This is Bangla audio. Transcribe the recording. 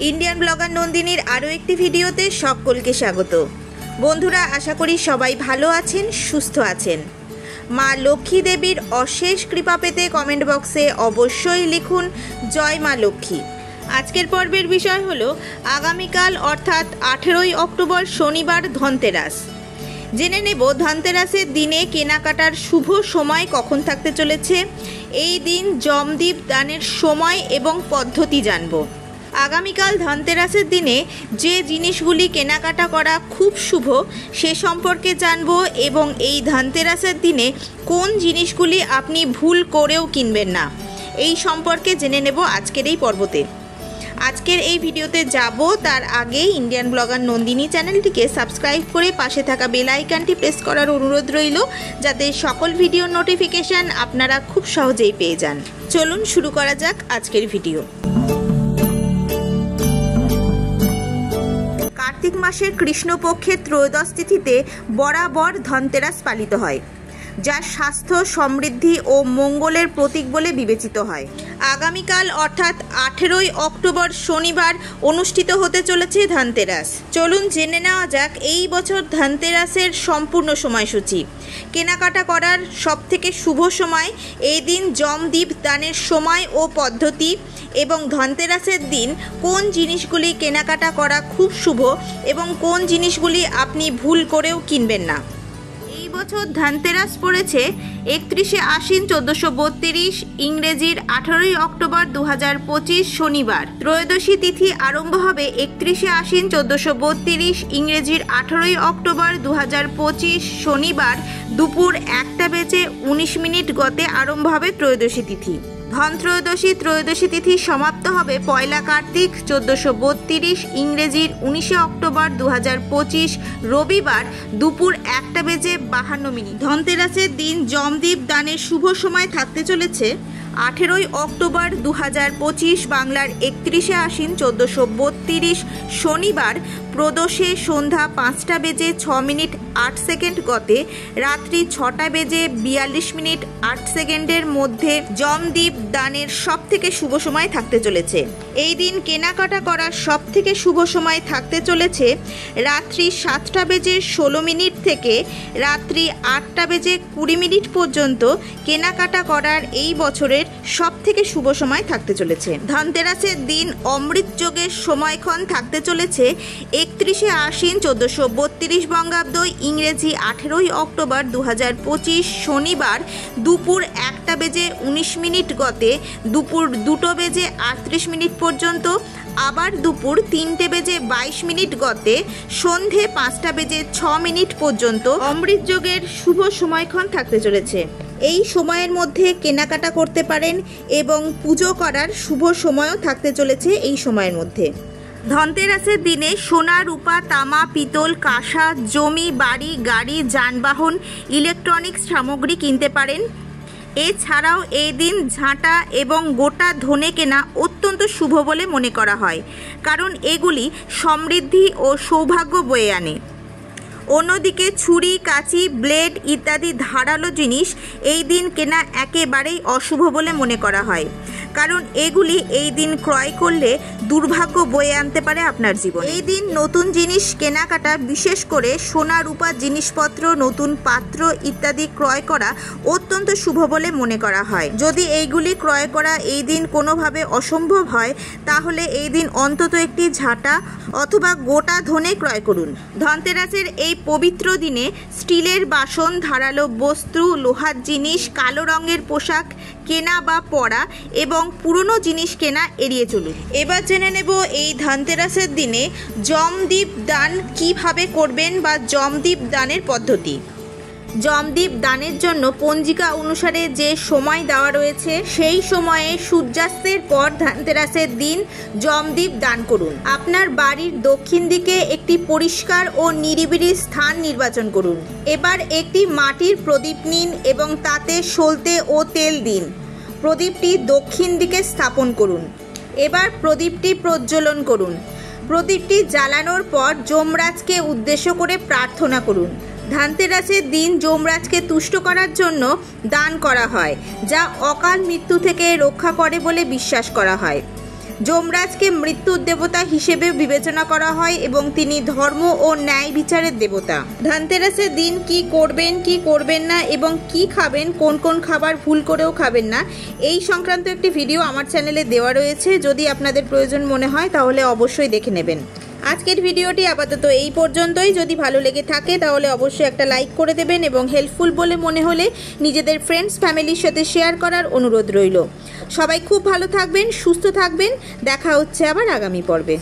ইন্ডিয়ান ব্লগার নন্দিনীর আরও একটি ভিডিওতে সকলকে স্বাগত। বন্ধুরা, আশা করি সবাই ভালো আছেন, সুস্থ আছেন। মা লক্ষ্মী দেবীর অশেষ কৃপা পেতে কমেন্ট বক্সে অবশ্যই লিখুন জয় মা লক্ষ্মী। আজকের পর্বের বিষয় হলো আগামীকাল অর্থাৎ 18ই অক্টোবর শনিবার ধনতেরাস। জেনে নেব ধনতেরাসের দিনে কেনাকাটার শুভ সময় কখন থাকতে চলেছে। এই দিন যমদীপ দানের সময় এবং পদ্ধতি জানব। আগামীকাল ধনতেরাসের দিনে যে জিনিসগুলি কেনাকাটা করা খুব শুভ সে সম্পর্কে জানব এবং এই ধনতেরাসের দিনে কোন জিনিসগুলি আপনি ভুল করেও কিনবেন না এই সম্পর্কে জেনে নেব আজকের এই পর্বতে। আজকের এই ভিডিওতে যাব তার আগে ইন্ডিয়ান ব্লগার নন্দিনী চ্যানেলটিকে সাবস্ক্রাইব করে পাশে থাকা বেল আইকনটি প্রেস করার অনুরোধ রইল, যাতে সকল ভিডিও নোটিফিকেশান আপনারা খুব সহজেই পেয়ে যান। চলুন শুরু করা যাক আজকের ভিডিও। কার্তিক মাসের কৃষ্ণপক্ষের ত্রয়োদশ তিথিতে বরাবর ধনতেরাস পালিত হয়, যা স্বাস্থ্য, সমৃদ্ধি ও মঙ্গলের প্রতীক বলে বিবেচিত হয়। আগামীকাল অর্থাৎ 18ই অক্টোবর শনিবার অনুষ্ঠিত হতে চলেছে ধনতেরাস। চলুন জেনে নেওয়া যাক এই বছর ধনতেরাসের সম্পূর্ণ সময়সূচি। কেনাকাটা করার সবথেকে শুভ সময়, এই দিন যমদীপ দানের সময় ও পদ্ধতি এবং ধনতেরাসের দিন কোন জিনিসগুলি কেনাকাটা করা খুব শুভ এবং কোন জিনিসগুলি আপনি ভুল করেও কিনবেন না। এই বছর ধনতেরাস পড়েছে 31শে আশ্বিন 1432, ইংরেজির 18ই অক্টোবর 2025 শনিবার। ত্রয়োদশী তিথি আরম্ভ হবে 31শে আশ্বিন 1432, ইংরেজির 18ই অক্টোবর 2025 শনিবার দুপুর 1:19 গতে আরম্ভ হবে ত্রয়োদশী তিথি। ত্রয়োদশী তিথি সমাপ্ত হবে পয়লা কার্তিক 1432, ইংরেজির 19শে অক্টোবর 2025 রবিবার দুপুর 1:52। ধনতেরাসের দিন যমদীপ দানের শুভ সময় থাকতে চলেছে 18ই অক্টোবর 2025, বাংলার 31শে আশ্বিন 1432 শনিবার প্রদোষে সন্ধ্যা 5:06 গতে রাত্রি 6:42 মধ্যে যমদীপ দানের সবথেকে শুভ সময় থাকতে চলেছে। এই দিন কেনাকাটা করার সবথেকে শুভ সময় থাকতে চলেছে রাত্রি 7:16 থেকে রাত্রি 8:20 পর্যন্ত। কেনাকাটা করার এই বছরের সবথেকে শুভ সময় থাকতে চলেছে। ধনতেরাসের দিন অমৃত যোগের সময়ক্ষণ থাকতে চলেছে 31শে আশ্বিন 1432 বঙ্গাব্দ, ইংরেজি 18ই অক্টোবর 2025 শনিবার দুপুর 1:19 গতে দুপুর 2:38 পর্যন্ত, আবার দুপুর 3:22 গতে সন্ধে 5:06 পর্যন্ত অমৃত যোগের শুভ সময়ক্ষণ থাকতে চলেছে। এই সময়ের মধ্যে কেনাকাটা করতে পারেন এবং পুজো করার শুভ সময়ও থাকতে চলেছে এই সময়ের মধ্যে। ধনতেরাসের দিনে সোনা, রূপা, তামা, পিতল, কাঁসা, জমি, বাড়ি, গাড়ি, যানবাহন, ইলেকট্রনিক্স সামগ্রী কিনতে পারেন। এছাড়াও এই দিন ঝাঁটা এবং গোটা ধনে কেনা অত্যন্ত শুভ বলে মনে করা হয়, কারণ এগুলি সমৃদ্ধি ও সৌভাগ্য বয়ে আনে। অন্যদিকে ছুরি, কাঁচি, ব্লেড ইত্যাদি ধারালো জিনিস এই দিন কেনা একেবারেই অশুভ বলে মনে করা হয়, কারণ এগুলি এই দিন ক্রয় করলে দুর্ভাগ্য বয়ে আনতে পারে আপনার জীবন। এই দিন নতুন জিনিস কেনাকাটা, বিশেষ করে সোনা, রূপা জিনিসপত্র, নতুন পাত্র ইত্যাদি ক্রয় করা অত্যন্ত শুভ বলে মনে করা হয়। যদি এইগুলি ক্রয় করা এই দিন কোনোভাবে অসম্ভব হয়, তাহলে এই দিন অন্তত একটি ঝাঁটা অথবা গোটা ধনে ক্রয় করুন। ধনতেরাসের এই পবিত্র দিনে স্টিলের বাসন, ধারালো বস্তু, লোহার জিনিস, কালো রঙের পোশাক কেনা বা পরা এবং পুরনো জিনিস কেনা এড়িয়ে চলুন। এবার জেনে নেব এই ধনতেরাসের দিনে যমদীপ দান কিভাবে করবেন বা যমদীপ দানের পদ্ধতি। যমদীপ দানের জন্য পঞ্জিকা অনুসারে যে সময় দেওয়া রয়েছে, সেই সময়ে সূর্যাস্তের পর ধনতেরাসের দিন যমদীপ দান করুন। আপনার বাড়ির দক্ষিণ দিকে একটি পরিষ্কার ও নিরিবিলি স্থান নির্বাচন করুন। এবার একটি মাটির প্রদীপ নিন এবং তাতে সলতে ও তেল দিন। প্রদীপটি দক্ষিণ দিকে স্থাপন করুন। এবার প্রদীপটি প্রজ্বলন করুন। প্রদীপটি জ্বালানোর পর যমরাজকে উদ্দেশ্য করে প্রার্থনা করুন। ধনতেরাসের দিন যমরাজকে তুষ্ট করার জন্য দান করা হয়, যা অকাল মৃত্যু থেকে রক্ষা করে বলে বিশ্বাস করা হয়। যমরাজকে মৃত্যুর দেবতা হিসেবে বিবেচনা করা হয় এবং তিনি ধর্ম ও ন্যায় বিচারের দেবতা। ধনতেরাসের দিন কি করবেন কি করবেন না এবং কি খাবেন, কোন কোন খাবার ভুল করেও খাবেন না, এই সংক্রান্ত একটি ভিডিও আমার চ্যানেলে দেওয়া রয়েছে। যদি আপনাদের প্রয়োজন মনে হয় তাহলে অবশ্যই দেখে নেবেন। আজকের ভিডিওটি আপাতত এই পর্যন্তই। যদি ভালো লেগে থাকে তাহলে অবশ্যই একটা লাইক করে দেবেন এবং হেল্পফুল বলে মনে হলে নিজেদের ফ্রেন্ডস ফ্যামিলির সাথে শেয়ার করার অনুরোধ রইল। সবাই খুব ভালো থাকবেন, সুস্থ থাকবেন। দেখা হচ্ছে আবার আগামী পর্বে।